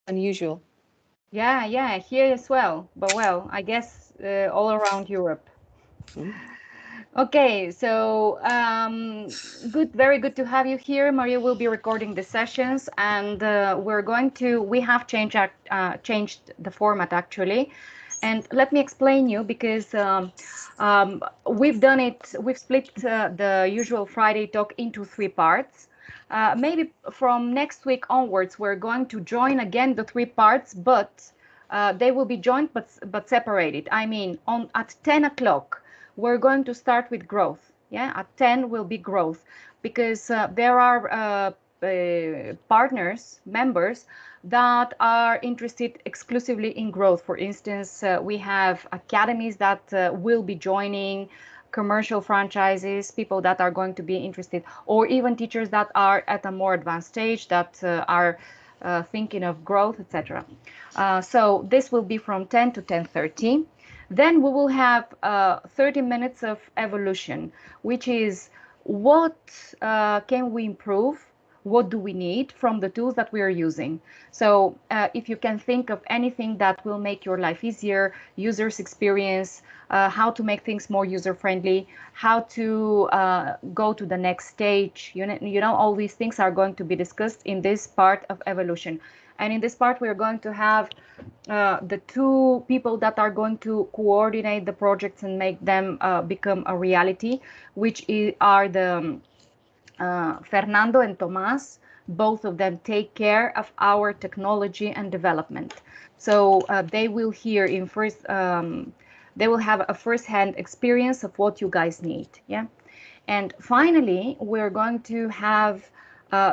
unusual. Yeah, yeah, here as well. But well, I guess all around Europe. Mm. Okay, so good, very good to have you here. Maria will be recording the sessions, and we have changed the format actually. And let me explain you because we've split the usual Friday talk into three parts. Maybe from next week onwards, we're going to join again the three parts, but they will be joined but separated. I mean, on at 10 o'clock we're going to start with growth. Yeah, at 10 will be growth because there are partners, members that are interested exclusively in growth. For instance, we have academies that will be joining, commercial franchises, people that are going to be interested, or even teachers that are at a more advanced stage that are thinking of growth, etc. So this will be from 10 to 10:30. Then we will have 30 minutes of evolution, which is what can we improve? What do we need from the tools that we are using? So if you can think of anything that will make your life easier, users experience, how to make things more user friendly, how to go to the next stage, all these things are going to be discussed in this part of evolution. And in this part, we are going to have the two people that are going to coordinate the projects and make them become a reality, are the Fernando and Tomas. Both of them take care of our technology and development. So they will hear in first, they will have a first-hand experience of what you guys need. Yeah. And finally, we're going to have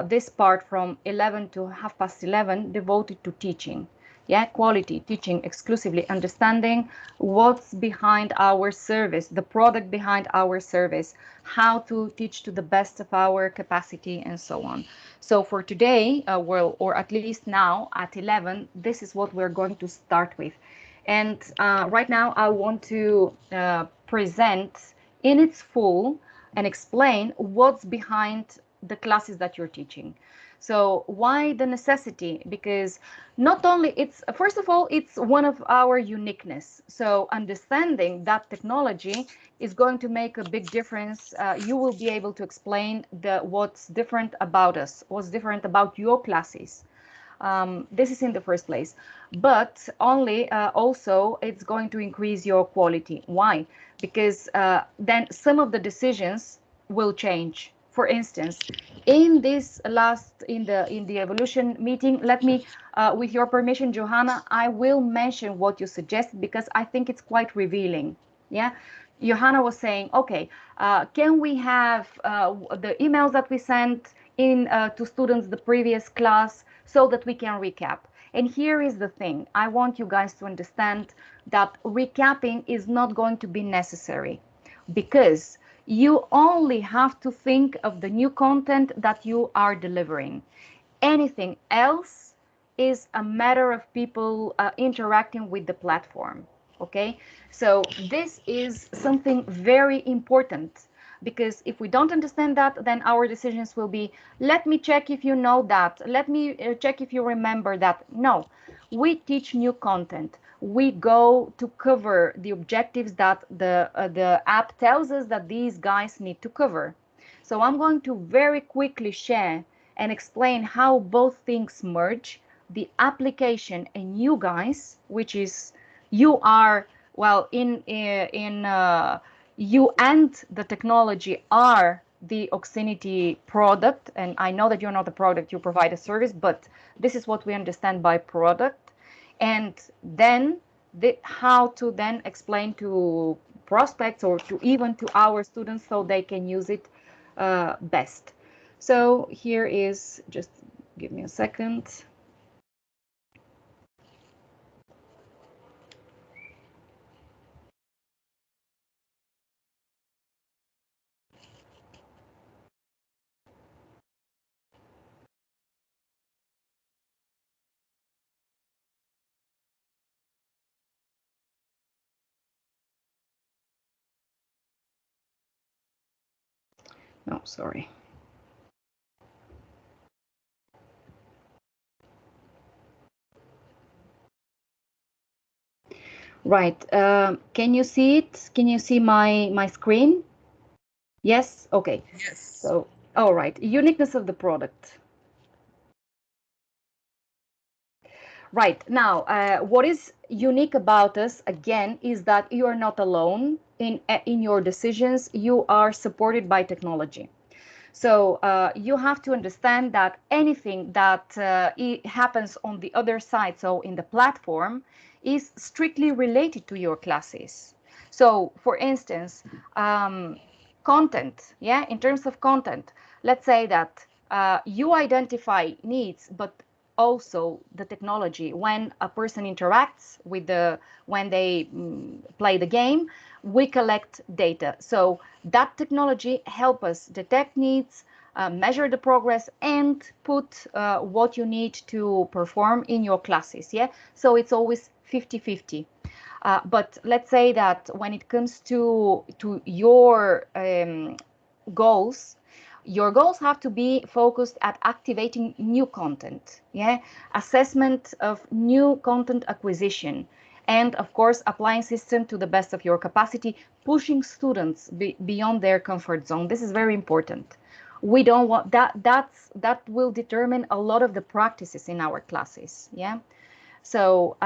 this part from 11 to half past 11 devoted to teaching. Yeah, quality teaching exclusively, understanding what's behind our service, the product behind our service, how to teach to the best of our capacity, and so on. So for today, well, or at least now at 11, this is what we're going to start with. And right now, I want to present in its full and explain what's behind the classes that you're teaching. So why the necessity? Because not only it's first of all, it's one of our uniqueness. So understanding that technology is going to make a big difference. You will be able to explain what's different about us, what's different about your classes. This is in the first place, but only also it's going to increase your quality. Why? Because then some of the decisions will change. For instance, in this last in the evolution meeting, let me with your permission, Johanna, I will mention what you suggested because I think it's quite revealing. Yeah, Johanna was saying, okay, can we have the emails that we sent in to students the previous class so that we can recap? And here is the thing. I want you guys to understand that recapping is not going to be necessary because you only have to think of the new content that you are delivering. Anything else is a matter of people interacting with the platform. Okay, so this is something very important because if we don't understand that, then our decisions will be, let me check if you know that, let me check if you remember that. No, we teach new content. We go to cover the objectives that the app tells us that these guys need to cover. So I'm going to very quickly share and explain how both things merge, the application and you guys, which is you are, well, you and the technology are the Oxinity product. And I know that you're not a product, you provide a service, but this is what we understand by product. And then how to then explain to prospects or to even to our students so they can use it best. So here is, just give me a second. No, sorry. Right. Can you see it? Can you see my screen? Yes? Okay. Yes. So, all right. Uniqueness of the product. Right. Now, what is unique about us, again, is that you are not alone in your decisions. You are supported by technology. So you have to understand that anything that happens on the other side, so in the platform, is strictly related to your classes. So, for instance, content, yeah, in terms of content, let's say that you identify needs, but also the technology when a person interacts with when they play the game, we collect data. So that technology help us detect needs, measure the progress, and put what you need to perform in your classes. Yeah, so it's always 50-50. But let's say that when it comes to your goals, your goals have to be focused at activating new content, yeah, assessment of new content acquisition, and of course applying system to the best of your capacity, pushing students beyond their comfort zone. This is very important. We don't want that will determine a lot of the practices in our classes, yeah. So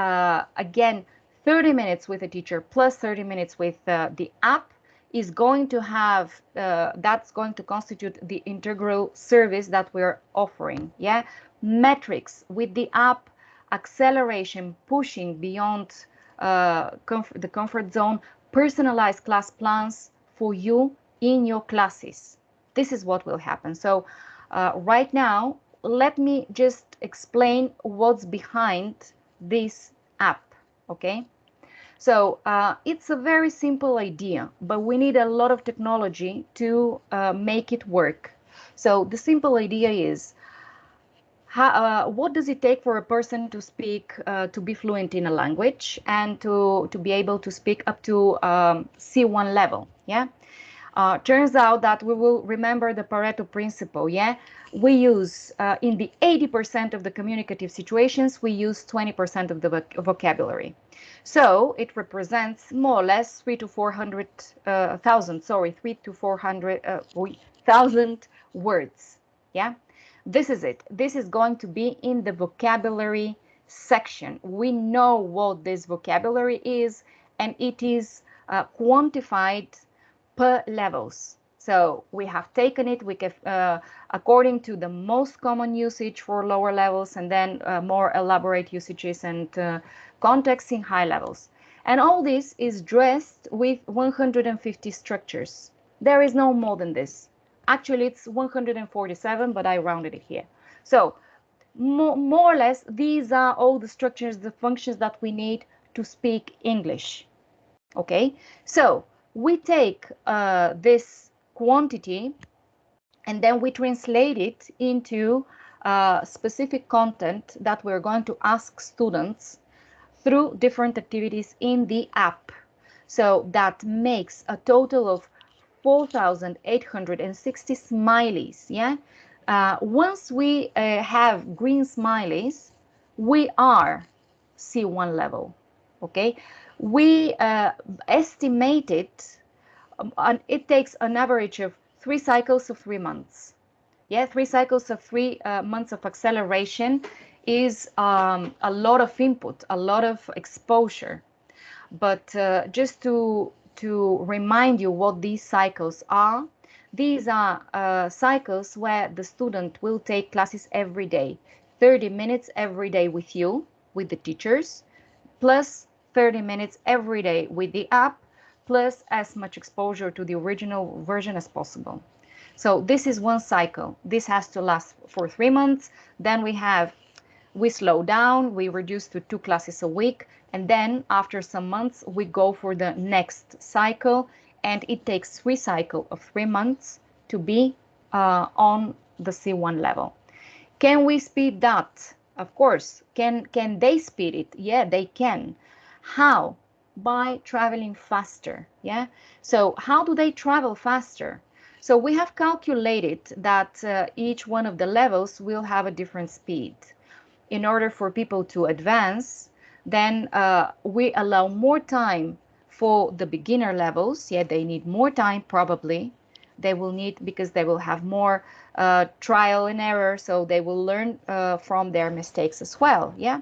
again, 30 minutes with a teacher plus 30 minutes with the app is going to have, that's going to constitute the integral service that we're offering. Yeah, metrics with the app, acceleration, pushing beyond the comfort zone, personalized class plans for you in your classes. This is what will happen. So right now, let me just explain what's behind this app, okay? So it's a very simple idea, but we need a lot of technology to make it work. So the simple idea is, what does it take for a person to speak, to be fluent in a language and to be able to speak up to C1 level? Yeah. Turns out that we will remember the Pareto principle. Yeah, we use in the 80% of the communicative situations, we use 20% of the vocabulary. So it represents more or less 3 to 400,000 words. Yeah, this is it. This is going to be in the vocabulary section. We know what this vocabulary is, and it is quantified per levels. So we have taken it, according to the most common usage for lower levels, and then more elaborate usages and context in high levels. And all this is dressed with 150 structures. There is no more than this. Actually, it's 147, but I rounded it here. So more or less, these are all the structures, the functions that we need to speak English. Okay, so we take this quantity and then we translate it into specific content that we're going to ask students through different activities in the app. So that makes a total of 4,860 smileys. Yeah. Once we have green smileys, we are C1 level. Okay. We estimated, and it takes an average of 3 cycles of 3 months. Yeah, 3 cycles of 3 months of acceleration is a lot of input, a lot of exposure. But just to remind you what these cycles are, these are cycles where the student will take classes every day, 30 minutes every day with you, with the teachers, plus 30 minutes every day with the app, plus as much exposure to the original version as possible. So this is one cycle. This has to last for 3 months. Then we slow down, we reduce to 2 classes a week, and then after some months we go for the next cycle, and it takes 3 cycles of 3 months to be on the C1 level. Can we speed that? Of course. Can they speed it? Yeah, they can. How? By traveling faster. Yeah. So how do they travel faster? So we have calculated that each one of the levels will have a different speed. In order for people to advance, Then we allow more time for the beginner levels. Yeah, they need more time probably. They will need, because they will have more trial and error, so they will learn from their mistakes as well. Yeah.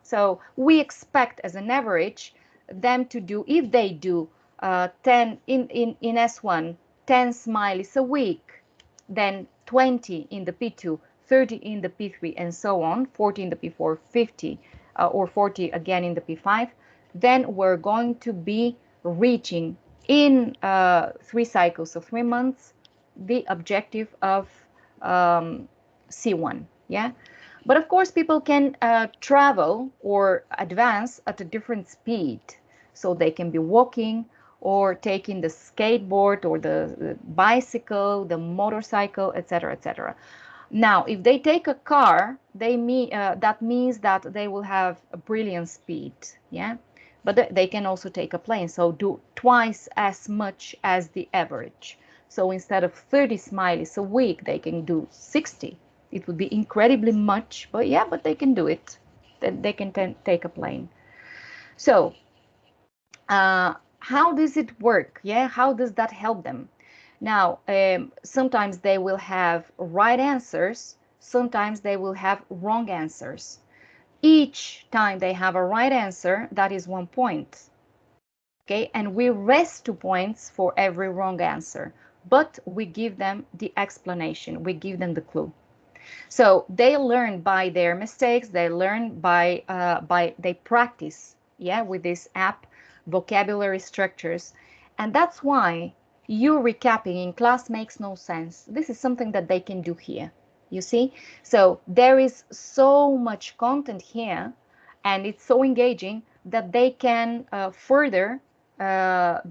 So we expect as an average them to do, if they do 10 in S1, 10 smileys a week, then 20 in the P2, 30 in the P3, and so on, 40 in the P4, 50 or 40 again in the P5, then we're going to be reaching in 3 cycles of 3 months the objective of C1. Yeah. But of course, people can travel or advance at a different speed. So they can be walking or taking the skateboard or the bicycle, the motorcycle, etc., etc. Now, if they take a car, that means that they will have a brilliant speed. Yeah. But they can also take a plane, so do twice as much as the average. So instead of 30 smileys a week, they can do 60. It would be incredibly much, but yeah, but they can do it. They can take a plane. So how does it work? Yeah, how does that help them? Now, sometimes they will have right answers, sometimes they will have wrong answers. Each time they have a right answer, that is 1 point. Okay, and we rest 2 points for every wrong answer, but we give them the explanation, we give them the clue. So they learn by their mistakes, they learn by they practice, yeah, with this app, vocabulary structures. And that's why you recapping in class makes no sense. This is something that they can do here, you see. So there is so much content here, and it's so engaging that they can further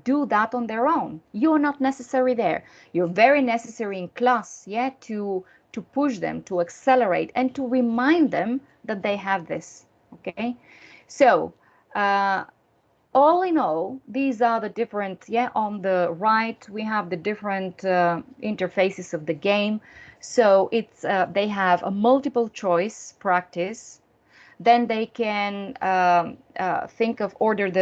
do that on their own. You're not necessary there. You're very necessary in class, yeah, to push them, to accelerate, and to remind them that they have this. Okay, so all in all, these are the different, yeah, on the right we have the different interfaces of the game. So it's they have a multiple choice practice. Then they can think of ordering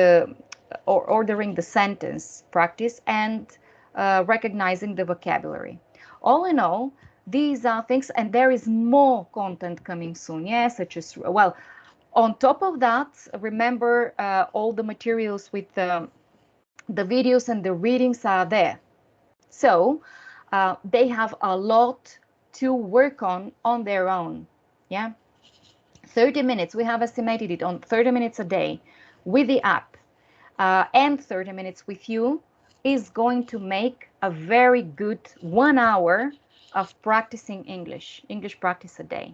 the sentence practice, and recognizing the vocabulary. All in all, these are things, and there is more content coming soon, yeah, such as, well, on top of that, remember all the materials with the videos and the readings are there. So they have a lot to work on their own. Yeah. 30 minutes, we have estimated it on 30 minutes a day with the app, and 30 minutes with you is going to make a very good 1 hour of practicing English practice a day.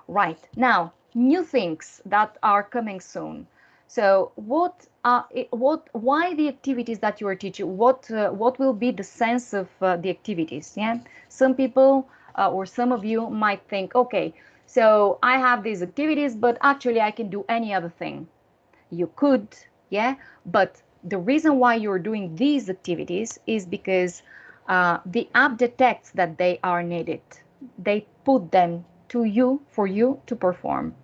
Right, now, new things that are coming soon. So why the activities that you are teaching? What will be the sense of the activities? Yeah, some people or some of you might think, okay, so I have these activities, but actually I can do any other thing. You could, yeah, but the reason why you're doing these activities is because the app detects that they are needed. They put them to you for you to perform.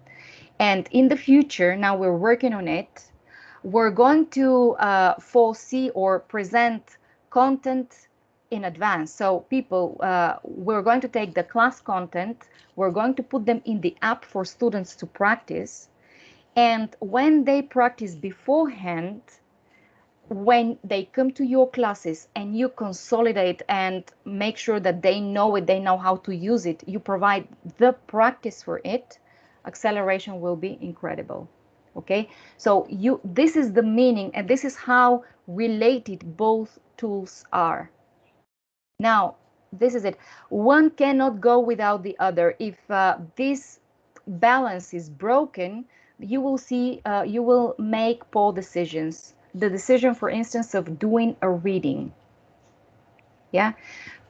And in the future, now we're working on it, we're going to foresee or present content in advance. So people, we're going to take the class content, we're going to put them in the app for students to practice. And when they practice beforehand, when they come to your classes and you consolidate and make sure that they know it, they know how to use it, you provide the practice for it, acceleration will be incredible. Okay, so this is the meaning, and this is how related both tools are. Now, this is it. One cannot go without the other. If this balance is broken, you will see, you will make poor decisions. The decision, for instance, of doing a reading. Yeah,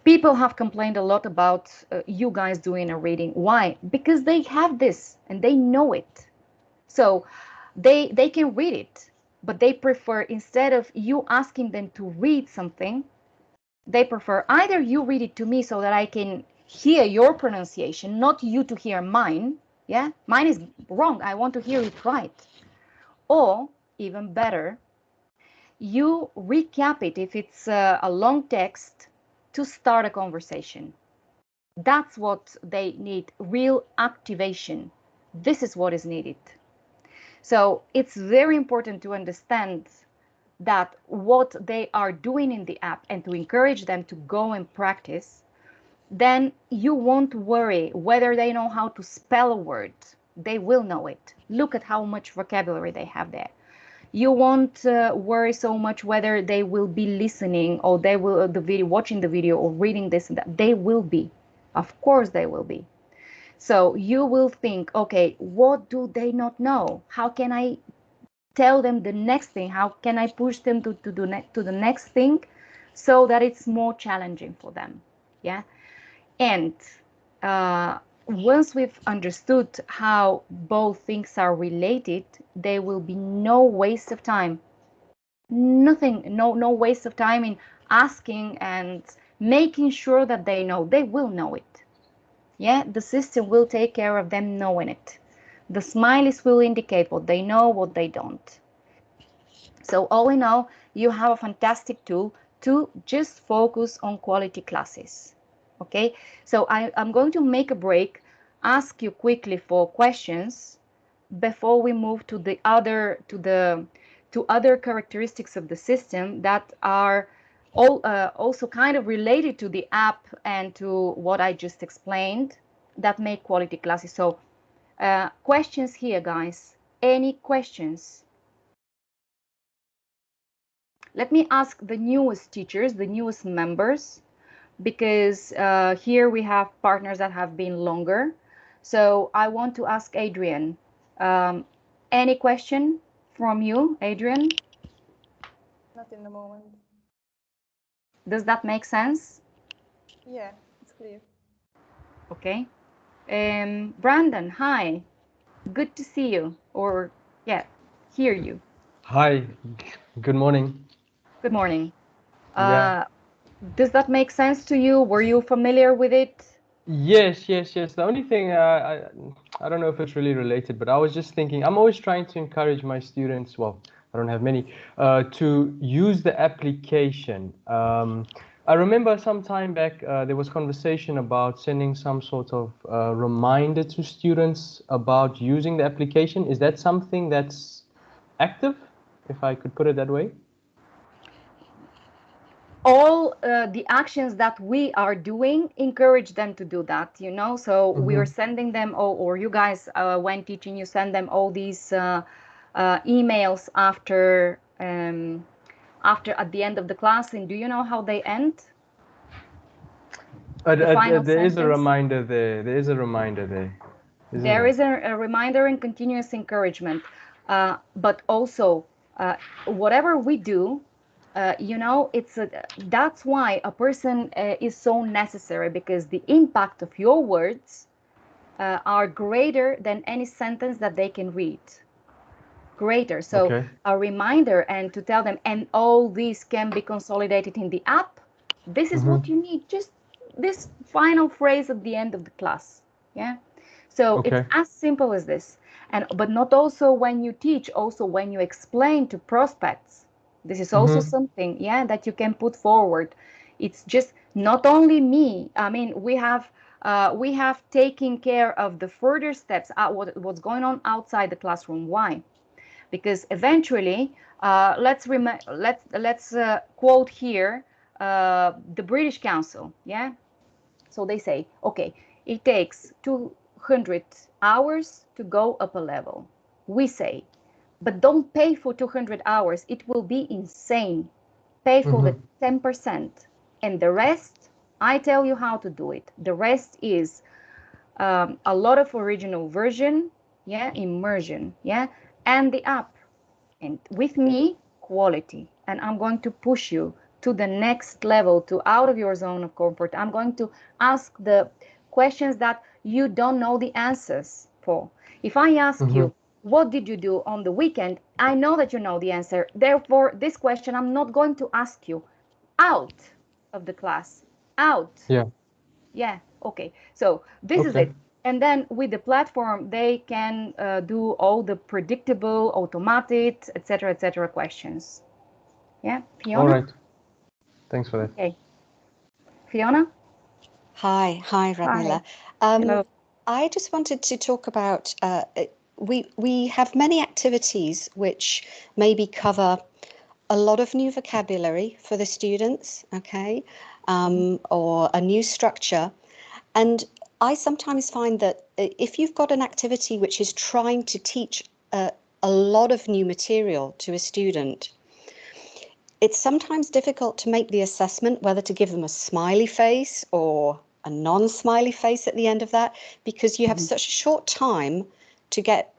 people have complained a lot about you guys doing a reading. Why? Because they have this and they know it. So they can read it, but they prefer, instead of you asking them to read something, they prefer either you read it to me so that I can hear your pronunciation, not you to hear mine. Yeah, mine is wrong. I want to hear it right. Or even better, you recap it if it's a long text to start a conversation. That's what they need, real activation. This is what is needed. So it's very important to understand that what they are doing in the app and to encourage them to go and practice. Then you won't worry whether they know how to spell a word. They will know it. Look at how much vocabulary they have there. You won't worry so much whether they will be listening or they will the video, watching the video or reading this and that. They will be. Of course they will be. So you will think, okay, what do they not know? How can I tell them the next thing? How can I push them to the next thing so that it's more challenging for them? Yeah. And once we've understood how both things are related, there will be no waste of time. Nothing, no waste of time in asking and making sure that they know. They will know it. Yeah, the system will take care of them knowing it. The smileys will indicate what they know, what they don't. So all in all, you have a fantastic tool to just focus on quality classes. Okay, so I'm going to make a break, ask you quickly for questions before we move to the other to other characteristics of the system that are also kind of related to the app and to what I just explained that make quality classes. So questions here, guys. Any questions? Let me ask the newest teachers, the newest members, because here we have partners that have been longer. So I want to ask Adrian. Um, any question from you, Adrian? Not in the moment. Does that make sense? Yeah, it's clear. Okay. Brandon, hi. Good to see you, or yeah, hear you. Hi, good morning. Good morning. Yeah. Does that make sense to you? Were you familiar with it? Yes, yes, yes. The only thing I don't know if it's really related, but I was just thinking, I'm always trying to encourage my students, well, I don't have many, to use the application. I remember some time back there was conversation about sending some sort of reminder to students about using the application. Is that something that's active, if I could put it that way? All the actions that we are doing, encourage them to do that, you know. So we are sending them, or you guys, when teaching, you send them all these emails after at the end of the class. And do you know how they end? The final There is a sentence. reminder there. There is a reminder there, isn't There there? is a reminder and continuous encouragement, but also whatever we do, you know, that's why a person is so necessary, because the impact of your words are greater than any sentence that they can read. Greater. So Okay. a reminder and to tell them, and all these can be consolidated in the app. This is what you need. Just this final phrase at the end of the class. Yeah. So it's Okay. as simple as this. And but not also when you teach, also when you explain to prospects. This is also something, yeah, that you can put forward. It's just not only me. I mean, we have taken care of the further steps, what's going on outside the classroom. Why? Because eventually, let's quote here the British Council. Yeah, so they say, okay, it takes 200 hours to go up a level. We say, but don't pay for 200 hours. It will be insane. Pay for the 10%. And the rest, I tell you how to do it. The rest is a lot of original version, yeah, immersion, yeah, and the app. And with me, quality. And I'm going to push you to the next level, to out of your zone of comfort. I'm going to ask the questions that you don't know the answers for. If I ask you, what did you do on the weekend? I know that you know the answer. Therefore, this question I'm not going to ask you out of the class. Out. Yeah. Yeah, okay. So this is Okay. it. And then with the platform, they can do all the predictable, automated, etc. questions. Yeah, Fiona? All right. Thanks for that. Okay. Fiona? Hi, Radmila. Hello. I just wanted to talk about we have many activities which maybe cover a lot of new vocabulary for the students, okay, or a new structure. And I sometimes find that if you've got an activity which is trying to teach a lot of new material to a student, it's sometimes difficult to make the assessment whether to give them a smiley face or a non-smiley face at the end of that, because you have such a short time to get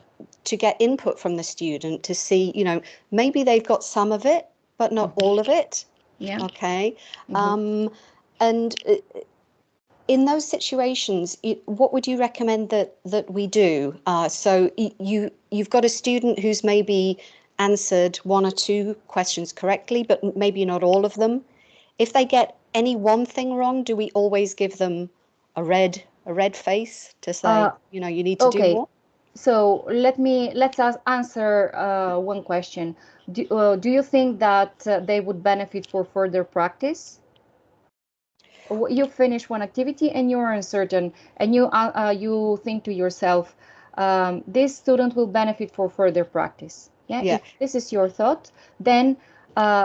input from the student to see, you know, maybe they've got some of it, but not all of it. Yeah. Okay. And in those situations, what would you recommend that we do? So you've got a student who's maybe answered one or two questions correctly, but maybe not all of them. If they get any one thing wrong, do we always give them a red face to say, you know, you need to do more? So let's answer one question. Do you think that they would benefit for further practice? You finish one activity and you're uncertain, and you think to yourself, this student will benefit for further practice. Yeah. Yeah. If this is your thought, then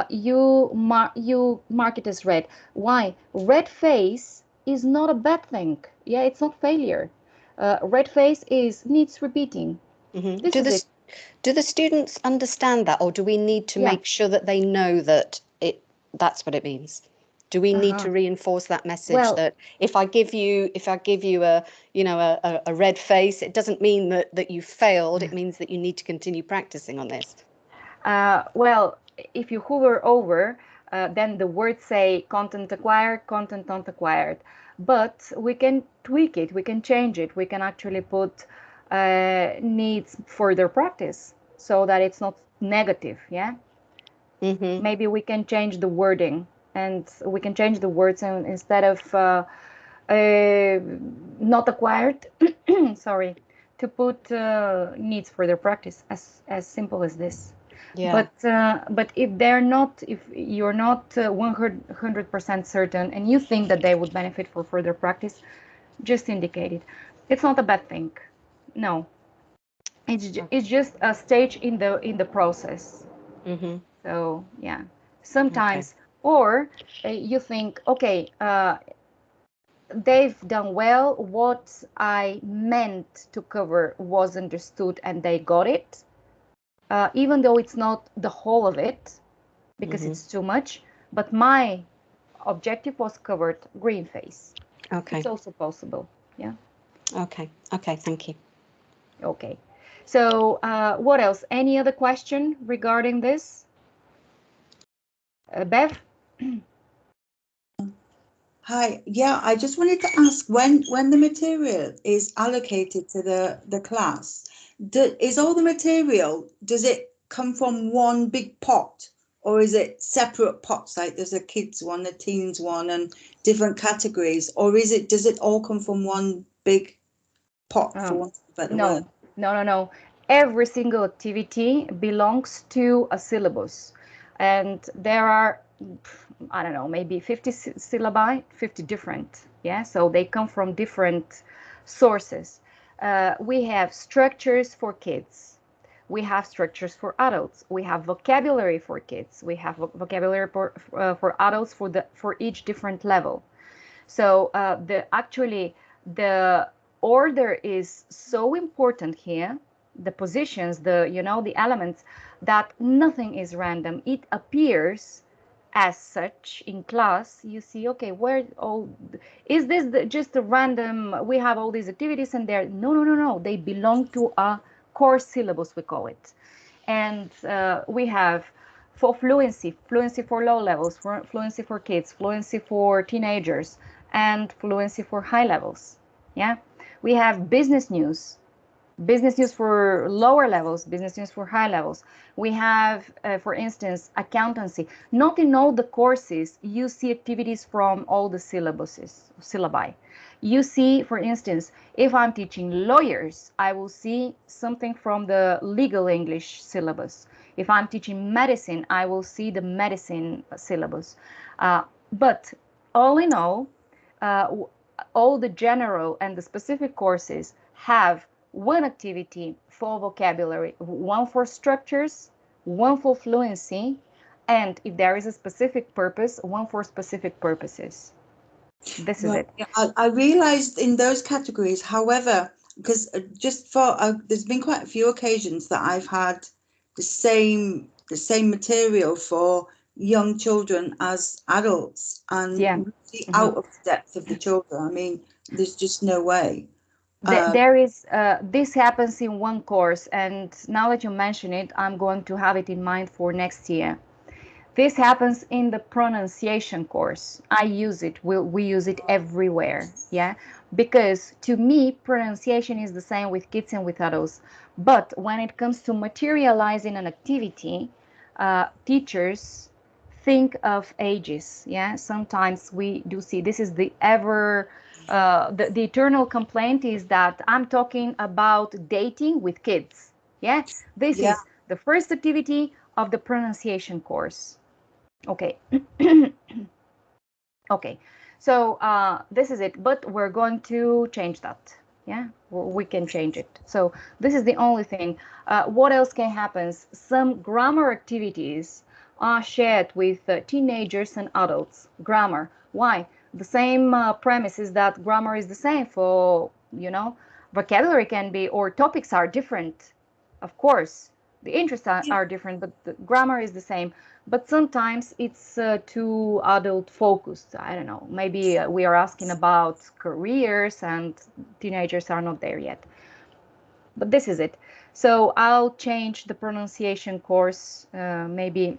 you mark it as red. Why? Red face is not a bad thing. Yeah, it's not failure. Red face needs repeating. Do the students understand that, or do we need to make sure that they know that that's what it means? Do we need to reinforce that message that if I give you a, you know, a red face, it doesn't mean that you failed. It means that you need to continue practicing on this. Well, if you hover over, then the words say content acquired, content not acquired. But we can tweak it, we can change it, we can actually put needs further practice so that it's not negative. Yeah. Maybe we can change the wording, and we can change the words, and instead of not acquired, sorry, to put needs further practice, as simple as this. Yeah. But if you're not 100% certain and you think that they would benefit for further practice, just indicate it. It's not a bad thing. No, it's just a stage in the process. So yeah, sometimes, or you think, okay, they've done well. What I meant to cover was understood, and they got it. Even though it's not the whole of it, because it's too much, but my objective was covered, green face. Okay. It's also possible. Yeah. Okay, thank you. Okay. So what else? Any other question regarding this? Bev? Hi. Yeah, I just wanted to ask, when the material is allocated to the class, is all the material, does it come from one big pot, or is it separate pots, like there's a kids one, a teens one, and different categories, or does it all come from one big pot, for want of a better word? No. Every single activity belongs to a syllabus, and there are, I don't know, maybe 50 syllabi, 50 different. Yeah, so they come from different sources. We have structures for kids. We have structures for adults. We have vocabulary for kids. We have vocabulary for adults for each different level. So the order is so important here. The positions, the elements, that nothing is random. It appears as such in class. You see, okay, is this just a random? We have all these activities, and they're no. They belong to a core syllabus, we call it, and we have for fluency for low levels, fluency for kids, fluency for teenagers, and fluency for high levels. Yeah, we have business news for lower levels, business news for high levels. We have, for instance, accountancy. Not in all the courses you see activities from all the syllabi. You see, for instance, if I'm teaching lawyers, I will see something from the legal English syllabus. If I'm teaching medicine, I will see the medicine syllabus. But all in all the general and the specific courses have one activity for vocabulary, one for structures, one for fluency, and if there is a specific purpose, one for specific purposes. This is Right. it. Yeah, I realized in those categories, however, because there's been quite a few occasions that I've had the same material for young children as adults, and Yeah. really out of the depth of the children. I mean, there's just no way. There is this happens in one course, and now that you mention it, I'm going to have it in mind for next year. This happens in the pronunciation course. I use it. We use it everywhere. Yeah, because to me, pronunciation is the same with kids and with adults. But when it comes to materializing an activity, teachers think of ages. Yeah, sometimes we do see this is the the eternal complaint is that I'm talking about dating with kids. Yeah, this Yeah. is the first activity of the pronunciation course. Okay. Okay. So this is it, but we're going to change that. Yeah, we can change it. So this is the only thing. What else can happen? Some grammar activities are shared with teenagers and adults. Grammar. Why? The same premise is that grammar is the same for, vocabulary can be, or topics are different. Of course, the interests are different, but the grammar is the same. But sometimes it's too adult focused. I don't know. Maybe we are asking about careers and teenagers are not there yet. But this is it. So I'll change the pronunciation course, maybe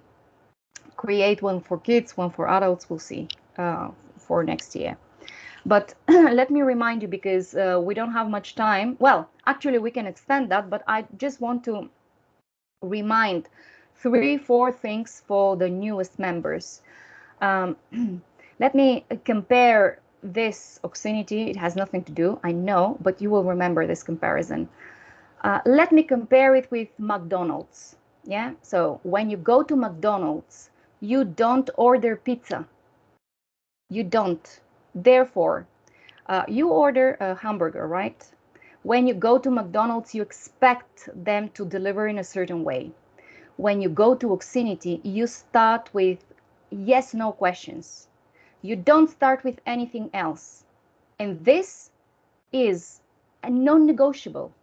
create one for kids, one for adults. We'll see for next year. But let me remind you, because we don't have much time. Well, actually, we can extend that, but I just want to remind 3-4 things for the newest members. Let me compare this Oxinity. It has nothing to do, I know, but you will remember this comparison. Let me compare it with McDonald's. Yeah, so when you go to McDonald's, you don't order pizza. You don't. Therefore, you order a hamburger, right? When you go to McDonald's, you expect them to deliver in a certain way. When you go to Oxinity, you start with yes/no questions. You don't start with anything else. And this is a non-negotiable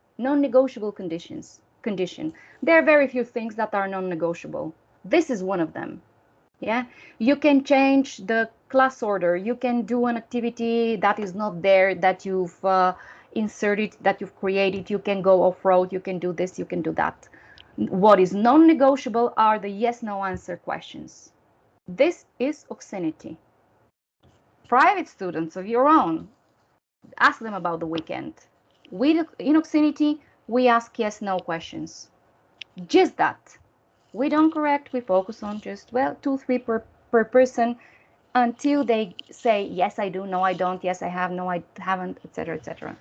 condition. There are very few things that are non-negotiable. This is one of them. Yeah, you can change the class order. You can do an activity that is not there, that you've inserted, that you've created. You can go off-road. You can do this. You can do that. What is non-negotiable are the yes/no answer questions. This is Obscenity. Private students of your own, ask them about the weekend. In Obscenity, we ask yes/no questions. Just that. We don't correct, we focus on just, 2-3 per person until they say, yes, I do, no, I don't, yes, I have, no, I haven't, etc., etc.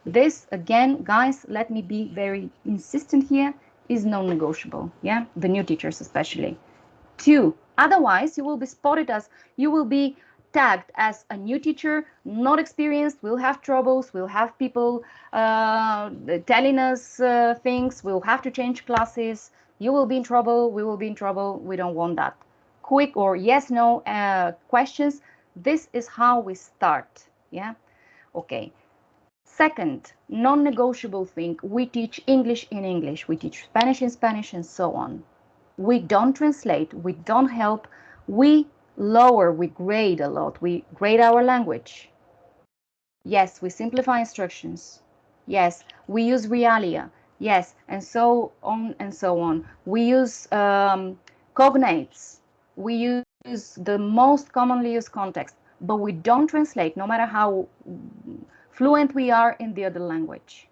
This, again, guys, let me be very insistent here, is non-negotiable, yeah? The new teachers especially. 2, otherwise you will be spotted as, you will be tagged as a new teacher, not experienced, we'll have troubles, we'll have people telling us things, we'll have to change classes, you will be in trouble, we will be in trouble, we don't want that. Quick or yes/no questions, this is how we start, yeah? Okay. Second, non-negotiable thing, we teach English in English, we teach Spanish in Spanish, and so on. We don't translate, we don't help, we lower, we grade a lot, we grade our language. Yes, we simplify instructions. Yes, we use realia. Yes, and so on and so on. We use cognates. We use the most commonly used context, but we don't translate, no matter how fluent we are in the other language.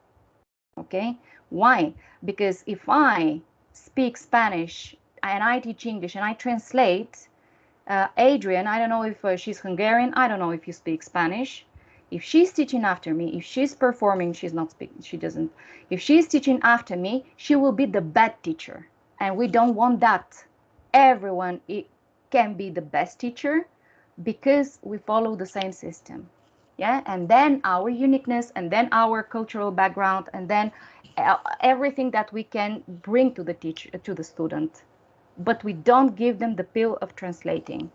Okay? Why? Because if I speak Spanish and I teach English and I translate, Adrian, I don't know if she's Hungarian, I don't know if you speak Spanish. If she's teaching after me, if she's performing, she's not speaking, she doesn't. If she's teaching after me, she will be the bad teacher. And we don't want that. Everyone can be the best teacher because we follow the same system. Yeah, and then our uniqueness, and then our cultural background, and then everything that we can bring to the teacher, to the student. But we don't give them the pill of translating.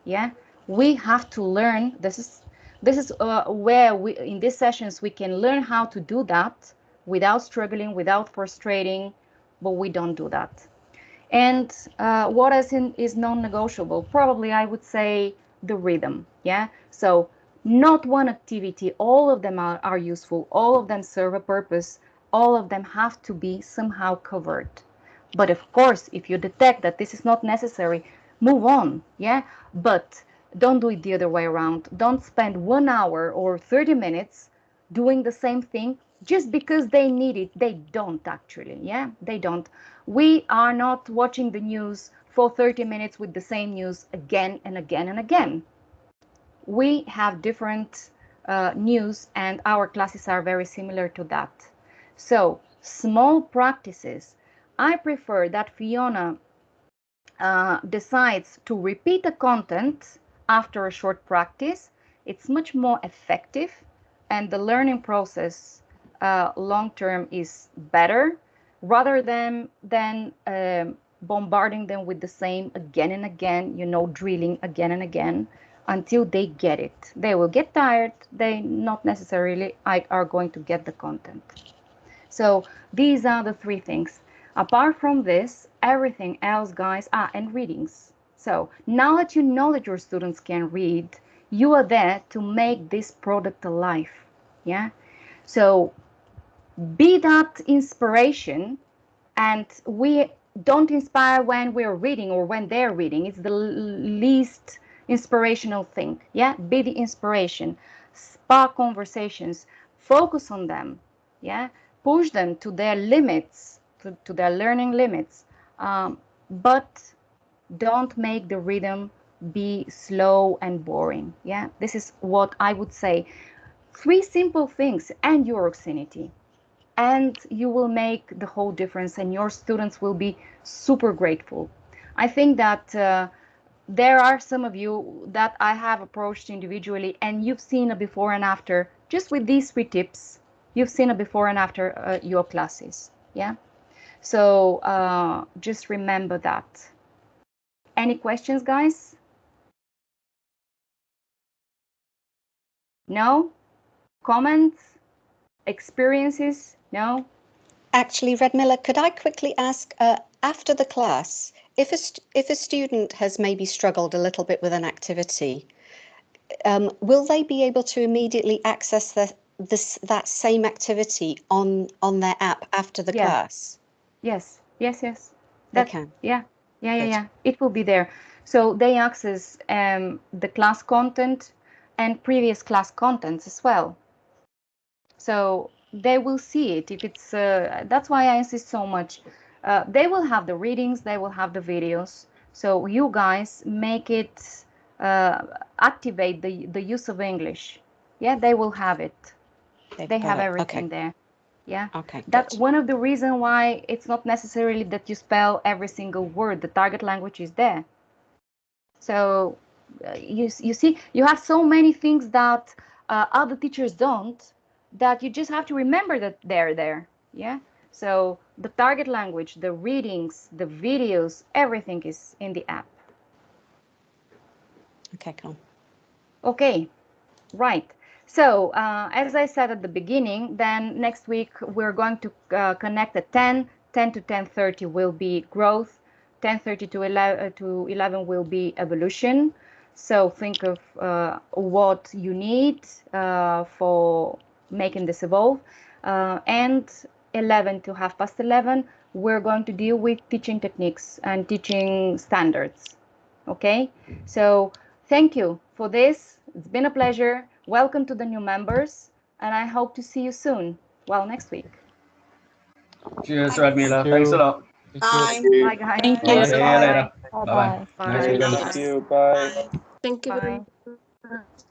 Yeah, we have to learn. This is where we, in these sessions, we can learn how to do that without struggling, without frustrating, but we don't do that. And what is non-negotiable? Probably I would say the rhythm. Yeah, so not one activity, all of them are useful, all of them serve a purpose, all of them have to be somehow covered. But of course, if you detect that this is not necessary, move on. Yeah, but don't do it the other way around. Don't spend 1 hour or 30 minutes doing the same thing just because they need it. They don't actually. Yeah, they don't. We are not watching the news for 30 minutes with the same news again and again and again. We have different news, and our classes are very similar to that. So small practices. I prefer that Fiona decides to repeat the content after a short practice. It's much more effective, and the learning process long term is better, rather than bombarding them with the same again and again, drilling again and again until they get it. They will get tired. They not necessarily are going to get the content. So these are the 3 things. Apart from this, everything else, guys, and readings. So now that you know that your students can read, you are there to make this product alive. Yeah. So be that inspiration, and we don't inspire when we're reading or when they're reading. It's the least inspirational thing. Yeah. Be the inspiration. Spark conversations. Focus on them. Yeah. Push them to their limits, to their learning limits, but don't make the rhythm be slow and boring. Yeah, this is what I would say. 3 simple things and your Oxinity, and you will make the whole difference, and your students will be super grateful. I think that there are some of you that I have approached individually, and you've seen a before and after just with these 3 tips. You've seen a before and after your classes. Yeah. So just remember that. Any questions, guys? No? Comments? Experiences? No? Actually, Red Miller, could I quickly ask, after the class, if a student has maybe struggled a little bit with an activity, will they be able to immediately access that same activity on their app after the class? Yes. They can. Yeah. It will be there. So they access the class content and previous class contents as well. So they will see it. If it's that's why I insist so much. They will have the readings, they will have the videos. So you guys make it activate the use of English. Yeah, they will have it. They have everything there. Yeah. Okay. That's one of the reasons why it's not necessarily that you spell every single word. The target language is there. So you see, you have so many things that other teachers don't, that you just have to remember that they're there. Yeah. So the target language, the readings, the videos, everything is in the app. Okay, cool. Okay, right. So as I said at the beginning, then next week we're going to connect at 10 to 10:30 will be growth, 10:30 to 11 will be evolution. So think of what you need for making this evolve. And 11 to 11:30, we're going to deal with teaching techniques and teaching standards. Okay, so thank you for this. It's been a pleasure. Welcome to the new members, and I hope to see you soon. Well, next week. Cheers, Radmila. Thanks a lot. Bye. Bye, guys. Thank See you you. later. Bye-bye. Bye-bye. Nice Bye. weekend. Thank you. Bye. Thank you very Bye. much.